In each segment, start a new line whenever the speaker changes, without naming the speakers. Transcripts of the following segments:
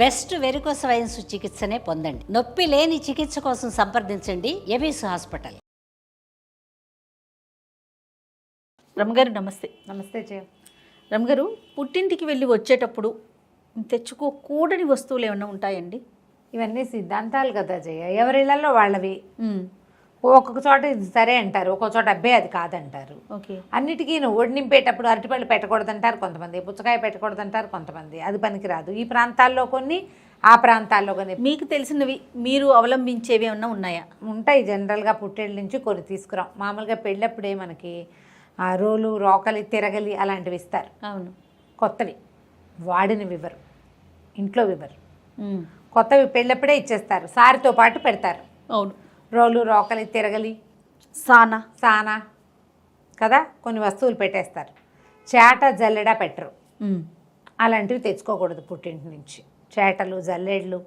Best varicose veins చికిత్సనే పొందండి. నొప్పి లేని చికిత్స కోసం సంప్రదించండి ఎవిస్ హాస్పిటల్.
రమగారు నమస్తే.
నమస్తే జయ.
రమగారు, పుట్టింటికి వెళ్ళి వచ్చేటప్పుడు తెచ్చుకోకూడని వస్తువులు ఏమైనా ఉంటాయండి?
ఇవన్నీ సిద్ధాంతాలు కదా జయ, ఎవరిళ్లలో వాళ్ళవి. ఒక్కొక్క చోట ఇది సరే అంటారు, ఒక్కొక్క చోట అబ్బాయి అది కాదంటారు.
ఓకే.
అన్నిటికీ ఒడి నింపేటప్పుడు అరటిపళ్ళు పెట్టకూడదంటారు కొంతమంది, పుచ్చకాయ పెట్టకూడదంటారు కొంతమంది, అది పనికిరాదు. ఈ ప్రాంతాల్లో కొన్ని, ఆ ప్రాంతాల్లో కొన్ని.
మీకు తెలిసినవి మీరు అవలంబించేవి ఏమన్నా ఉన్నాయా?
ఉంటాయి. జనరల్గా పుట్టేళ్ళ నుంచి కొన్ని తీసుకురాం. మామూలుగా పెళ్ళప్పుడే మనకి రోలు, రోకలి, తిరగలి అలాంటివి ఇస్తారు.
అవును.
కొత్తవి వాడినవి ఇవ్వరు, ఇంట్లో ఇవ్వరు. కొత్తవి పెళ్ళప్పుడే ఇచ్చేస్తారు, సారితో పాటు పెడతారు.
అవును.
రోలు, రోకలి, తిరగలి, సానా కదా, కొన్ని వస్తువులు పెట్టేస్తారు. చేట, జల్లెడ పెట్టరు. అలాంటివి తెచ్చుకోకూడదు పుట్టింటి నుంచి. చేటలు, జల్లెళ్ళు,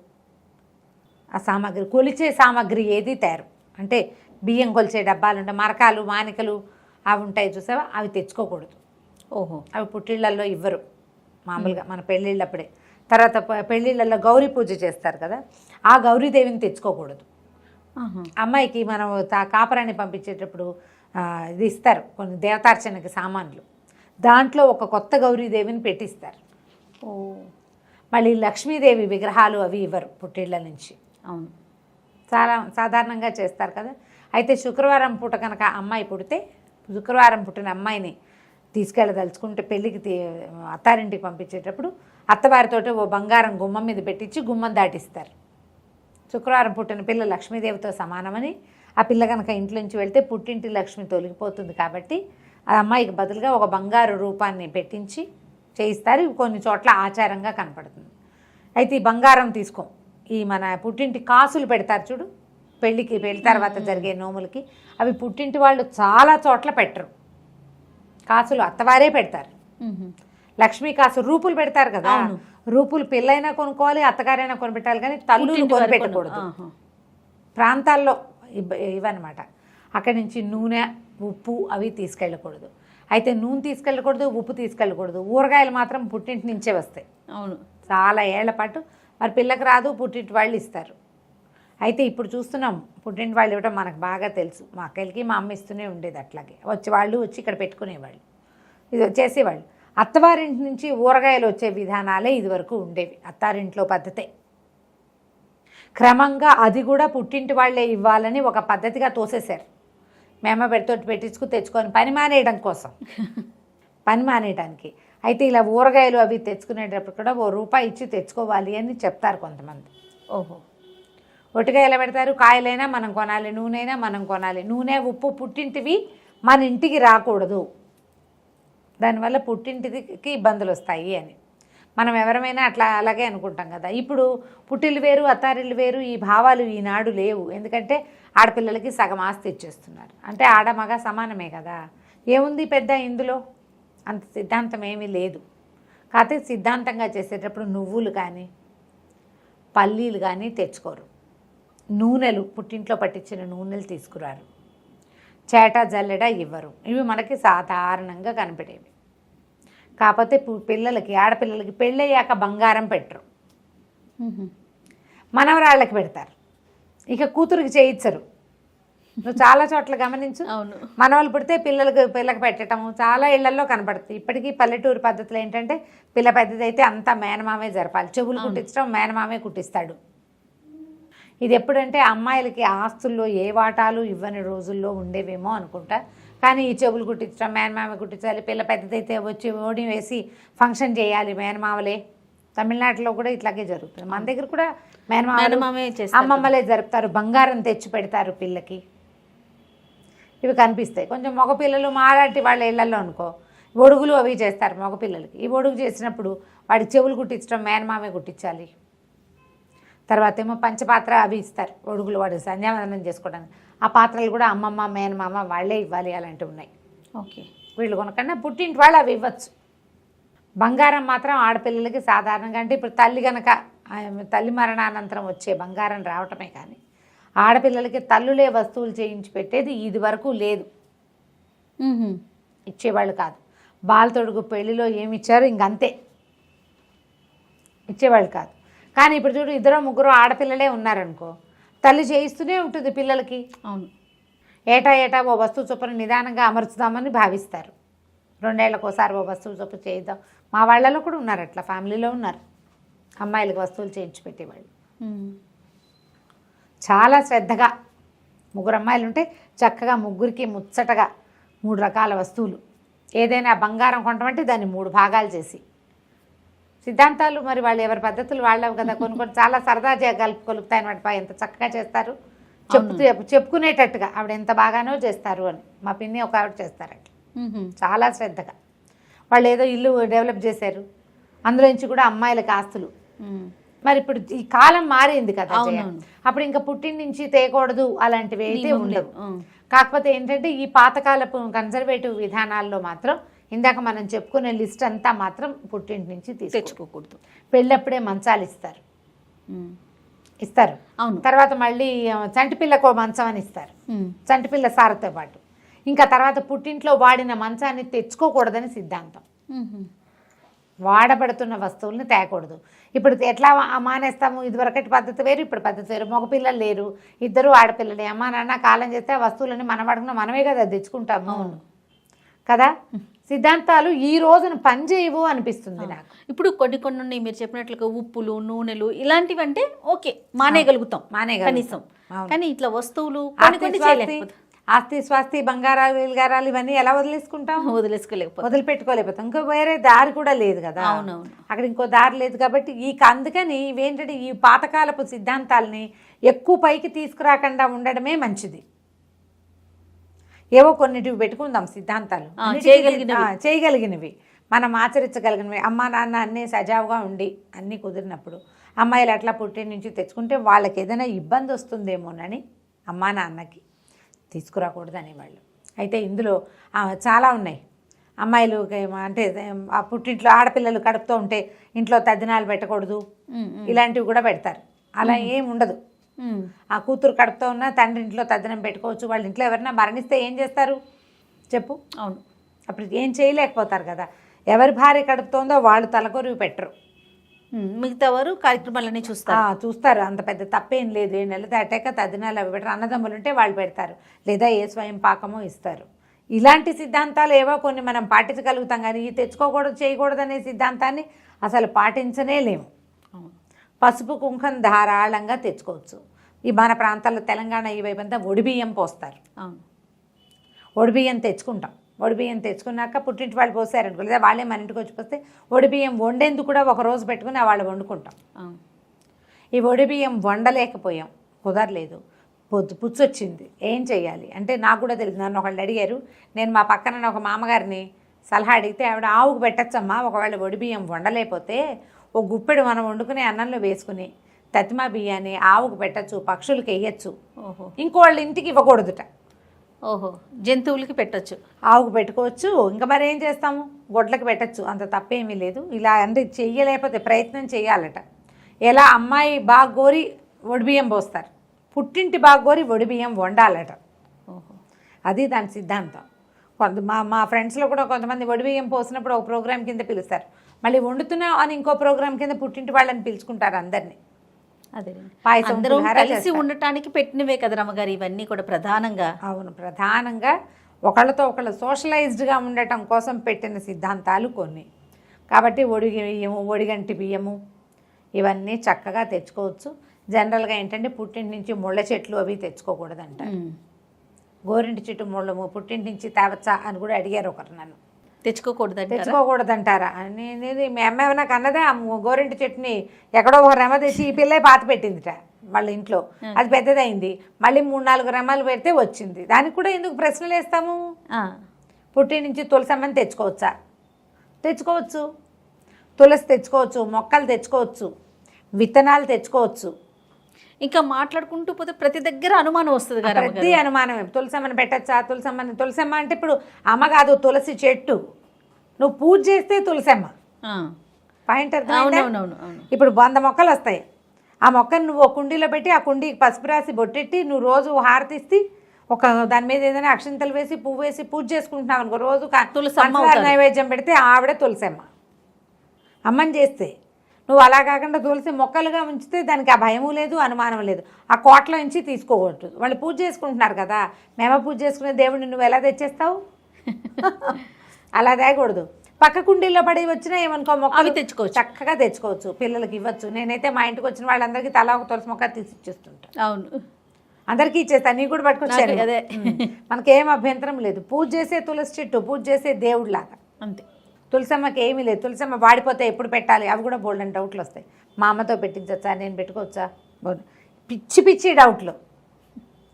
ఆ సామాగ్రి, కొలిచే సామాగ్రి ఏది తయారు అంటే బియ్యం కొలిచే డబ్బాలు ఉంటాయి, మరకాలు, మానికలు అవి ఉంటాయి చూసావా, అవి తెచ్చుకోకూడదు.
ఓహో.
అవి పుట్టిళ్ళల్లో ఇవ్వరు మామూలుగా, మన పెళ్ళిళ్ళప్పుడే. తర్వాత పెళ్ళిళ్ళల్లో గౌరీ పూజ చేస్తారు కదా, ఆ గౌరీదేవిని తెచ్చుకోకూడదు. అమ్మాయికి మనం కాపరాన్ని పంపించేటప్పుడు ఇది ఇస్తారు, కొన్ని దేవతార్చనకి సామాన్లు, దాంట్లో ఒక కొత్త గౌరీదేవిని పెట్టిస్తారు.
ఓ.
మళ్ళీ లక్ష్మీదేవి విగ్రహాలు అవి ఇవ్వరు పుట్టిళ్ళ నుంచి.
అవును.
చాలా సాధారణంగా చేస్తారు కదా. అయితే శుక్రవారం పూట కనుక అమ్మాయి పుడితే, శుక్రవారం పుట్టిన అమ్మాయిని తీసుకెళ్ళదలుచుకుంటే పెళ్ళికి అత్తారింటికి పంపించేటప్పుడు అత్తవారితోటి ఓ బంగారం గుమ్మం మీద పెట్టించి గుమ్మం దాటిస్తారు. శుక్రవారం పుట్టిన పిల్ల లక్ష్మీదేవితో సమానమని, ఆ పిల్ల కనుక ఇంట్లో నుంచి వెళ్తే పుట్టింటి లక్ష్మి తొలగిపోతుంది కాబట్టి ఆ అమ్మాయికి బదులుగా ఒక బంగారు రూపాన్ని పెట్టించి చేయిస్తారు. ఇవి కొన్ని చోట్ల ఆచారంగా కనపడుతుంది. అయితే ఈ బంగారం తీసుకోం. ఈ మన పుట్టింటి కాసులు పెడతారు చూడు, పెళ్ళి తర్వాత జరిగే నోములకి, అవి పుట్టింటి వాళ్ళు చాలా చోట్ల పెట్టరు. కాసులు అత్తవారే పెడతారు. లక్ష్మీ కాసు, రూపులు పెడతారు కదా, రూపులు పిల్లైనా కొనుక్కోవాలి, అత్తగారైనా కొనిపెట్టాలి, కానీ తల్లులు కొనిపెట్టకూడదు. ప్రాంతాల్లో ఇవన్నమాట. అక్కడి నుంచి నూనె, ఉప్పు అవి తీసుకెళ్ళకూడదు. అయితే నూనె తీసుకెళ్ళకూడదు, ఉప్పు తీసుకెళ్ళకూడదు. ఊరగాయలు మాత్రం పుట్టింటి నుంచే వస్తాయి.
అవును. చాలా
ఏళ్ల పాటు మరి పిల్లకి రాదు, పుట్టింటి వాళ్ళు ఇస్తారు. అయితే ఇప్పుడు చూస్తున్నాం పుట్టింటి వాళ్ళు ఇవ్వడం మనకు బాగా తెలుసు. మా అక్కలకి మా అమ్మ ఇస్తూనే ఉండేది. అట్లాగే వాళ్ళు వచ్చి ఇక్కడ పెట్టుకునేవాళ్ళు, ఇది వచ్చేసేవాళ్ళు. అత్తవారింటి నుంచి ఊరగాయలు వచ్చే విధానాలే ఇదివరకు ఉండేవి, అత్తారింట్లో పద్ధతే. క్రమంగా అది కూడా పుట్టింటి వాళ్ళే ఇవ్వాలని ఒక పద్ధతిగా తోసేశారు. మేమ పెడితోటి పెట్టించుకు తెచ్చుకొని పని మానేయడం కోసం, పని మానేయడానికి. అయితే ఇలా ఊరగాయలు అవి తెచ్చుకునేటప్పుడు కూడా ₹1 ఇచ్చి తెచ్చుకోవాలి అని చెప్తారు కొంతమంది.
ఓహో.
ఒట్టిగా ఎలా పెడతారు, కాయలైనా మనం కొనాలి, నూనె మనం కొనాలి. నూనె, ఉప్పు పుట్టింటివి మన ఇంటికి రాకూడదు, దానివల్ల పుట్టింటికి ఇబ్బందులు వస్తాయి అని మనం ఎవరమైనా అలాగే అనుకుంటాం కదా. ఇప్పుడు పుట్టిల్లు వేరు, అత్తారిల్లు వేరు, ఈ భావాలు ఈనాడు లేవు. ఎందుకంటే ఆడపిల్లలకి సగం ఆస్తి ఇచ్చేస్తున్నారు. అంటే ఆడ మగ సమానమే కదా, ఏముంది పెద్ద ఇందులో, అంత సిద్ధాంతం ఏమీ లేదు. కాకపోతే సిద్ధాంతంగా చేసేటప్పుడు నువ్వులు కానీ పల్లీలు కానీ తెచ్చుకోరు. నూనెలు, పుట్టింట్లో పట్టించిన నూనెలు తీసుకురారు. చేట, జల్లెడ ఇవ్వరు. ఇవి మనకి సాధారణంగా కనపడేవి. కాకపోతే పిల్లలకి, ఆడపిల్లలకి పెళ్ళయ్యాక బంగారం పెట్టరు, మనవరాళ్ళకి పెడతారు. ఇక కూతురికి చేయించరు. నువ్వు చాలా చోట్ల గమనించు.
అవును.
మనవాళ్ళు పుడితే పిల్లకి పెట్టడము చాలా ఇళ్లల్లో కనపడుతుంది. ఇప్పటికీ పల్లెటూరు పద్ధతులు ఏంటంటే, పిల్ల పెద్దదైతే అంతా మేనమామే జరపాలి. చెవులు కుట్టించడం మేనమామే కుట్టిస్తాడు. ఇది ఎప్పుడంటే అమ్మాయిలకి ఆస్తుల్లో ఏ వాటాలు ఇవ్వని రోజుల్లో ఉండేవేమో అనుకుంటా. కానీ ఈ చెవులు కుట్టించడం మేనమామ కుట్టించాలి, పిల్ల పెద్దదైతే వచ్చి ఓడి వేసి ఫంక్షన్ చేయాలి మేనమామలే. తమిళనాడులో కూడా ఇట్లాగే జరుగుతుంది. మన దగ్గర కూడా మేనమామే అమ్మమ్మలే జరుపుతారు, బంగారం తెచ్చి పెడతారు పిల్లకి. ఇవి కనిపిస్తాయి. కొంచెం మగపిల్లలు మాలాంటి వాళ్ళ ఇళ్లలో అనుకో, ఒడుగులు అవి చేస్తారు మగపిల్లలకి. ఈ ఒడుగు చేసినప్పుడు వాడి చెవులు కుట్టించడం మేనమామే కుట్టించాలి. తర్వాత ఏమో పంచపాత్ర అవి ఇస్తారు, ఒడుగులు వాడు సంధ్యావందనం చేసుకోవడానికి. ఆ పాత్రలు కూడా అమ్మమ్మ మేనమామ వాళ్ళే ఇవ్వాలి, అలాంటివి ఉన్నాయి.
ఓకే.
వీళ్ళు కొనకన్నా పుట్టింటి వాళ్ళు అవి ఇవ్వచ్చు. బంగారం మాత్రం ఆడపిల్లలకి సాధారణంగా, అంటే ఇప్పుడు తల్లి మరణానంతరం వచ్చే బంగారం రావటమే కానీ ఆడపిల్లలకి తల్లులే వస్తువులు చేయించి పెట్టేది ఇది వరకు లేదు, ఇచ్చేవాళ్ళు కాదు. బాలతొడుగు పెళ్లిలో ఏమి ఇచ్చారు ఇంకంతే, ఇచ్చేవాళ్ళు కాదు. కానీ ఇప్పుడు చూడు 2-3 ఆడపిల్లలే ఉన్నారనుకో, తల్లి చేయిస్తూనే ఉంటుంది పిల్లలకి.
అవును.
ఏటా ఓ వస్తువు చొప్పున నిదానంగా అమర్చుదామని భావిస్తారు. 2 ఏళ్లకోసారి ఓ వస్తువు చొప్పున చేయిద్దాం. మా వాళ్ళలో కూడా ఉన్నారు, అట్లా ఫ్యామిలీలో ఉన్నారు అమ్మాయిలకు వస్తువులు చేయించి పెట్టేవాళ్ళు. చాలా శ్రద్ధగా 3 అమ్మాయిలు ఉంటే చక్కగా ముగ్గురికి ముచ్చటగా 3 రకాల వస్తువులు. ఏదైనా బంగారం కొనటమంటే దాన్ని 3 భాగాలు చేసి, సిద్ధాంతాలు మరి వాళ్ళు ఎవరి పద్ధతులు వాళ్ళవు కదా, కొన్ని చాలా సరదా కలుపుతాయి అనమాట. ఎంత చక్కగా చేస్తారు, చెప్పుకునేటట్టుగా ఆవిడ ఎంత బాగానో చేస్తారు అని. మా పిన్ని ఒక ఆవిడ చేస్తారు అట్లా చాలా శ్రద్ధగా. వాళ్ళు ఏదో ఇల్లు డెవలప్ చేశారు, అందులో నుంచి కూడా అమ్మాయిలకు ఆస్తులు. మరి ఇప్పుడు ఈ కాలం మారింది కదా, అప్పుడు ఇంకా పుట్టిన నుంచి తేకూడదు అలాంటివి అయితే ఉండవు. కాకపోతే ఏంటంటే ఈ పాతకాలపు కన్జర్వేటివ్ విధానాల్లో మాత్రం ఇందాక మనం చెప్పుకునే లిస్ట్ అంతా మాత్రం పుట్టింటి నుంచి తెచ్చుకోకూడదు. పెళ్ళప్పుడే మంచాలు ఇస్తారు.
అవును.
తర్వాత మళ్ళీ చంటిపిల్లకు మంచం అని ఇస్తారు, చంటిపిల్ల సారతో పాటు. ఇంకా తర్వాత పుట్టింట్లో వాడిన మంచాన్ని తెచ్చుకోకూడదని సిద్ధాంతం. వాడబడుతున్న వస్తువుల్ని తేకూడదు. ఇప్పుడు ఎట్లా మానేస్తాము? ఇదివరకటి పద్ధతి వేరు, ఇప్పుడు పద్ధతి వేరు. మగపిల్లలు లేరు, 2 ఆడపిల్లలే. అమ్మ నాన్న కాలం చేస్తే ఆ వస్తువులని మనం వాడుకున్న మనమే కదా తెచ్చుకుంటాము కదా. సిద్ధాంతాలు ఈ రోజున పనిచేయవు అనిపిస్తుంది నాకు.
ఇప్పుడు కొన్ని ఉన్నాయి మీరు చెప్పినట్లుగా ఉప్పులు, నూనెలు ఇలాంటివి అంటే ఓకే మానేయగలుగుతాం కనీసం. కానీ ఇట్లా వస్తువులు
ఆస్తి స్వాస్తి బంగారాలు విల్గారాలు ఇవన్నీ ఎలా వదిలేసుకుంటాం? వదిలిపెట్టుకోలేకపోతాం. ఇంకో వేరే దారి కూడా లేదు కదా.
అవునవును.
అక్కడ ఇంకో దారి లేదు కాబట్టి అందుకని ఇవేంటంటే ఈ పాతకాలపు సిద్ధాంతాలని ఎక్కువ పైకి తీసుకురాకుండా ఉండడమే మంచిది. ఏవో కొన్నిటివి పెట్టుకుందాం సిద్ధాంతాలు, చేయగలిగినవి మనం ఆచరించగలిగినవి. అమ్మా నాన్న అన్నీ సజావుగా ఉండి అన్నీ కుదిరినప్పుడు అమ్మాయిలు అట్లా పుట్టి నుంచి తెచ్చుకుంటే వాళ్ళకి ఏదైనా ఇబ్బంది వస్తుందేమోనని అమ్మా నాన్నకి తీసుకురాకూడదు అనేవాళ్ళు. అయితే ఇందులో చాలా ఉన్నాయి. అమ్మాయిలు అంటే ఆ పుట్టింట్లో ఆడపిల్లలు కడుపుతూ ఉంటే ఇంట్లో తద్దినాలు పెట్టకూడదు, ఇలాంటివి కూడా పెడతారు. అలా ఏం ఉండదు. ఆ కూతురు కడుపుతూ ఉన్నా తండ్రి ఇంట్లో తద్దినం పెట్టుకోవచ్చు. వాళ్ళ ఇంట్లో ఎవరైనా మరణిస్తే ఏం చేస్తారు చెప్పు?
అవును,
అప్పుడు ఏం చేయలేకపోతారు కదా. ఎవరి భార్య కడుపుతోందో వాళ్ళు తలకొరివి పెట్టరు,
మిగతా వారు కార్యక్రమాలన్నీ
చూస్తారు. అంత పెద్ద తప్పేం లేదు. 7 నెలలు దాటాక తద్దినాలు అవి పెట్టరు. అన్నదమ్ములు ఉంటే వాళ్ళు పెడతారు, లేదా ఏ స్వయం పాకమో ఇస్తారు. ఇలాంటి సిద్ధాంతాలు ఏవో కొన్ని మనం పాటించగలుగుతాం, కానీ ఈ తెచ్చుకోకూడదు చేయకూడదు అనే సిద్ధాంతాన్ని అసలు పాటించనే లేము. పసుపు కుంకం ధారాళంగా తెచ్చుకోవచ్చు. ఈ మన ప్రాంతాల్లో తెలంగాణ ఈ వైపు అంతా ఒడిబియ్యం పోస్తారు. ఒడిబియ్యం తెచ్చుకుంటాం. ఒడిబియ్యం తెచ్చుకున్నాక పుట్టింటి వాళ్ళు పోసారనుకో, లేదా వాళ్ళే మన ఇంటికి వచ్చి పోస్తే ఒడిబియ్యం వండేందుకు కూడా ఒక రోజు పెట్టుకుని వాళ్ళు వండుకుంటాం. ఈ ఒడిబియ్యం వండలేకపోయాం, కుదరలేదు, పుచ్చొచ్చింది, ఏం చెయ్యాలి అంటే నాకు కూడా తెలియదు. నన్ను ఒకళ్ళు అడిగారు. నేను మా పక్కన ఒక మామగారిని సలహా అడిగితే ఆవిడ ఆవుకు పెట్టచ్చమ్మా, ఒకవేళ ఒడిబియ్యం వండలేకపోతే ఓ గుప్పెడు మనం వండుకునే అన్నంలో వేసుకుని తతిమా బియ్యాన్ని ఆవుకు పెట్టచ్చు, పక్షులకి వేయచ్చు, ఇంకోళ్ళ ఇంటికి ఇవ్వకూడదుట.
జంతువులకి పెట్టచ్చు,
ఆవుకు పెట్టుకోవచ్చు. ఇంకా మరి ఏం చేస్తాము, గొడ్లకి పెట్టచ్చు, అంత తప్పేమీ లేదు. ఇలా అంటే చెయ్యలేకపోతే ప్రయత్నం చేయాలట. ఎలా అమ్మాయి బాగా గోరి ఒడిబియ్యం పోస్తారు, పుట్టింటి బాగా గోరి ఒడిబియ్యం వండాలట. అది దాని సిద్ధాంతం. మా ఫ్రెండ్స్లో కూడా కొంతమంది ఒడిబియ్యం పోసినప్పుడు ఒక ప్రోగ్రాం కింద పిలుస్తారు, మళ్ళీ వండుతున్నా అని ఇంకో ప్రోగ్రాం కింద పుట్టింటి వాళ్ళని పిలుచుకుంటారు అందరినీ.
అదే పాయసం కలిసి ఉండటానికి పెట్టినవే కదా రమ్మగారు ఇవన్నీ కూడా ప్రధానంగా.
అవును, ప్రధానంగా ఒకళ్ళతో ఒకళ్ళు సోషలైజ్డ్గా ఉండటం కోసం పెట్టిన సిద్ధాంతాలు కొన్ని. కాబట్టి బియ్యము, ఒడిగంటి బియ్యము ఇవన్నీ చక్కగా తెచ్చుకోవచ్చు. జనరల్గా ఏంటంటే పుట్టింటి నుంచి ముళ్ళ చెట్లు అవి తెచ్చుకోకూడదంట. గోరింటి చెట్టు ముళ్ళము పుట్టింటి నుంచి తేవచ్చా అని కూడా అడిగారు ఒకరు నన్ను. తెచ్చుకోకూడదంటారా? నేను మీ అమ్మ ఏమైనా కన్నదే ఆ గోరింటి చెట్టుని ఎక్కడో ఒక రెమ తెచ్చి ఈ పిల్లే పాత పెట్టిందిట వాళ్ళ ఇంట్లో. అది పెద్దదైంది, మళ్ళీ 3-4 రెమ్మలు పెడితే వచ్చింది. దానికి కూడా ఎందుకు ప్రశ్నలు వేస్తాము? పుట్టి నుంచి తులసమ్మని తెచ్చుకోవచ్చా? తెచ్చుకోవచ్చు. తులసి తెచ్చుకోవచ్చు, మొక్కలు తెచ్చుకోవచ్చు, విత్తనాలు తెచ్చుకోవచ్చు.
ఇంకా మాట్లాడుకుంటూ పోతే ప్రతి దగ్గర అనుమానం వస్తుంది కదా,
ప్రతి అనుమానమే. తులసమ్మని పెట్టచ్చా? తులసమ్మ అంటే ఇప్పుడు అమ్మ కాదు, తులసి చెట్టు. నువ్వు పూజ చేస్తే తులసమ్మ పాయింట్ అర్థమైందా? ఇప్పుడు 100 మొక్కలు వస్తాయి. ఆ మొక్కను నువ్వు ఒక కుండీలో పెట్టి ఆ కుండీకి పసుపు రాసి బొట్టెట్టి నువ్వు రోజు హారతిస్తే ఒక దాని మీద ఏదైనా అక్షింతలు వేసి పువ్వు వేసి పూజ చేసుకుంటున్నావు అనుకో, రోజు నైవేద్యం పెడితే ఆవిడ తులసమ్మ. అమ్మని చేస్తే నువ్వు అలా కాకుండా తులసి మొక్కలుగా ఉంచితే దానికి ఆ భయము లేదు, అనుమానం లేదు. ఆ కోట్ల నుంచి తీసుకోవచ్చు. వాళ్ళు పూజ చేసుకుంటున్నారు కదా, మేము పూజ చేసుకునే దేవుడిని నువ్వు ఎలా తెచ్చేస్తావు? అలా తేకూడదు. పక్క కుండీల్లో పడి వచ్చినా ఏమనుకో మొక్కలు
తెచ్చుకోవచ్చు,
చక్కగా తెచ్చుకోవచ్చు, పిల్లలకి ఇవ్వచ్చు. నేనైతే మా ఇంటికి వచ్చిన వాళ్ళందరికీ తలా ఒక తులసి మొక్క తీసి ఇచ్చేస్తుంటా.
అవును,
అందరికీ ఇచ్చేస్తాను. నీకు కూడా పట్టుకొచ్చాను.
అదే
మనకేం అభ్యంతరం లేదు. పూజ చేసే తులసి చెట్టు పూజ చేసే దేవుడిలాగా.
అంతే.
తులసమ్మకి ఏమీ లేదు. తులసమ్మ వాడిపోతే ఎప్పుడు పెట్టాలి, అవి కూడా బోల్డ్ అని డౌట్లు వస్తాయి. మా అమ్మతో పెట్టించచ్చా, నేను పెట్టుకోవచ్చా, పిచ్చి పిచ్చి డౌట్లు.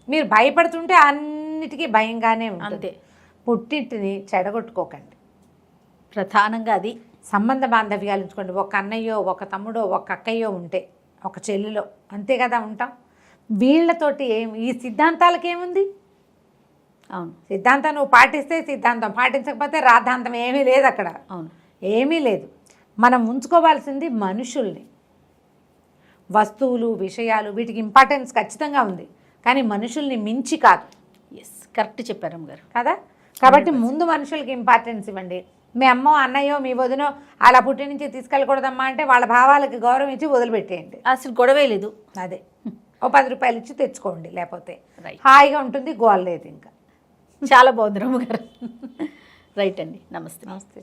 మీరు భయపడుతుంటే అన్నిటికీ భయంగానే ఉంటుంది. పుట్టింటిని చెడగొట్టుకోకండి.
ప్రధానంగా అది
సంబంధ బాంధవ్యాలు ఉంచుకోండి. ఒక అన్నయ్యో, ఒక తమ్ముడో, ఒక అక్కయ్యో ఉంటే, ఒక చెల్లిలో, అంతే కదా ఉంటాం. వీళ్ళతోటి ఈ సిద్ధాంతాలకు ఏముంది?
అవును,
సిద్ధాంతం నువ్వు పాటిస్తే సిద్ధాంతం, పాటించకపోతే రాద్ధాంతం. ఏమీ లేదు అక్కడ.
అవును,
ఏమీ లేదు. మనం ఉంచుకోవాల్సింది మనుషుల్ని. వస్తువులు, విషయాలు వీటికి ఇంపార్టెన్స్ ఖచ్చితంగా ఉంది, కానీ మనుషుల్ని మించి కాదు.
ఎస్, కరెక్ట్ చెప్పారు అమ్మగారు
కదా. కాబట్టి ముందు మనుషులకి ఇంపార్టెన్స్ ఇవ్వండి. మీ అమ్మో, అన్నయ్యో, మీ వదినో అలా పుట్టి నుంచి తీసుకెళ్ళకూడదమ్మా అంటే వాళ్ళ భావాలకి గౌరవం ఇచ్చి వదిలిపెట్టేయండి.
అసలు గొడవే లేదు.
అదే, ఓ 10 రూపాయలు ఇచ్చి తెచ్చుకోండి. లేకపోతే హాయిగా ఉంటుంది, గోల లేదు ఇంకా.
చాలా బాగుంది రమ్మగారు. రైట్ అండి, నమస్తే.
నమస్తే.